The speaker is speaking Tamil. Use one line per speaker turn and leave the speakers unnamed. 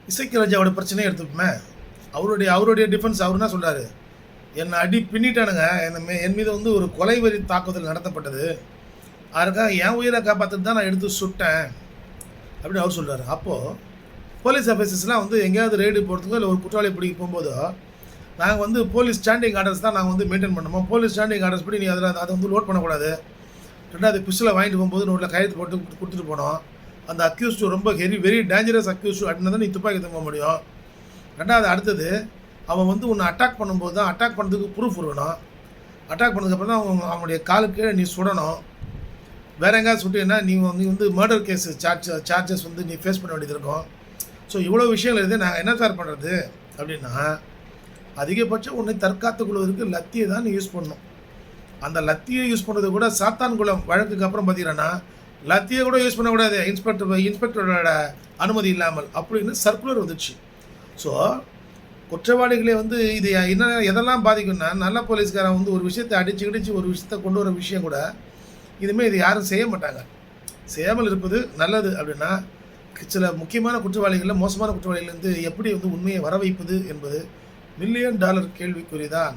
இசைக்கு ராஜாவோட பிரச்சனையை எடுத்துப்போமே. அவருடைய டிஃபென்ஸ் அவர் என்ன சொல்கிறாரு, என்னை அடி பின்னிட்டானுங்க, என் மீது வந்து ஒரு கொலை வெறி தாக்குதல் நடத்தப்பட்டது, அதுக்காக என் உயிரை காப்பாற்றுறது தான் நான் எடுத்து சுட்டேன் அப்படின்னு அவர் சொல்கிறார். அப்போது போலீஸ் ஆஃபீஸர்ஸ்லாம் வந்து எங்கேயாவது ரெய்டு போகிறதுக்கோ இல்லை ஒரு குற்றவாளி பிடிக்க போகும்போதோ நாங்கள் வந்து போலீஸ் ஸ்டாண்டிங் ஆர்டர்ஸ் தான் நாங்கள் வந்து மெயின்டைன் பண்ணோமோ. போலீஸ் ஸ்டாண்டிங் ஆர்டர்ஸ் படி நீ அதை வந்து லோட் பண்ணக்கூடாது. ரெண்டாவது பிஸ்டலை வாங்கிட்டு போகும்போது நோட்டில் கையெழுத்து போட்டு கொடுத்துட்டு போனோம். அந்த அக்யூஸ்டு ரொம்ப வெரி டேஞ்சரஸ் அக்யூஸ்டு அப்படின்னா தான் நீ துப்பாக்கி தூங்க முடியும். ரெண்டாவது அடுத்தது அவன் வந்து உன்னை அட்டாக் பண்ணும்போது தான் அட்டாக் பண்ணுறதுக்கு ப்ரூஃப் இருக்கணும். அட்டாக் பண்ணதுக்கப்புறம் தான் அவனுடைய காலுக்கு நீ சுடணும். வேறு எங்கேயாவது சுட்டினா நீ வந்து மர்டர் கேஸ் சார்ஜஸ் வந்து நீ ஃபேஸ் பண்ண வேண்டியது இருக்கும். ஸோ இவ்வளோ விஷயங்கள் இருக்குது. நாங்கள் என்ன சார் பண்ணுறது அப்படின்னா, அதிகபட்சம் உன்னை தற்காத்து கொள்வதற்கு லத்தியை தான் நீ யூஸ் பண்ணணும். அந்த லத்தியை யூஸ் பண்ணுறது கூட சாத்தான்குளம் வழக்குக்கு அப்புறம் பார்த்தீங்கன்னா லத்தியை கூட யூஸ் பண்ணக்கூடாது இன்ஸ்பெக்டரோட அனுமதி இல்லாமல் அப்படின்னு சர்க்குலர் வந்துச்சு. ஸோ குற்றவாளிகளே வந்து இது என்ன எதெல்லாம் பாதிக்கும்னா, நல்ல போலீஸ்காரன் வந்து ஒரு விஷயத்தை அடித்து ஒரு விஷயத்தை கொண்டு வர விஷயம் கூட இதுமாரி இது யாரும் செய்ய மாட்டாங்க. செய்யாமல் இருப்பது நல்லது. அப்படின்னா சில முக்கியமான குற்றவாளிகளில் மோசமான குற்றவாளிகள் வந்து எப்படி வந்து உண்மையை வர வைப்பது என்பது $1,000,000 கேள்விக்குறி தான்.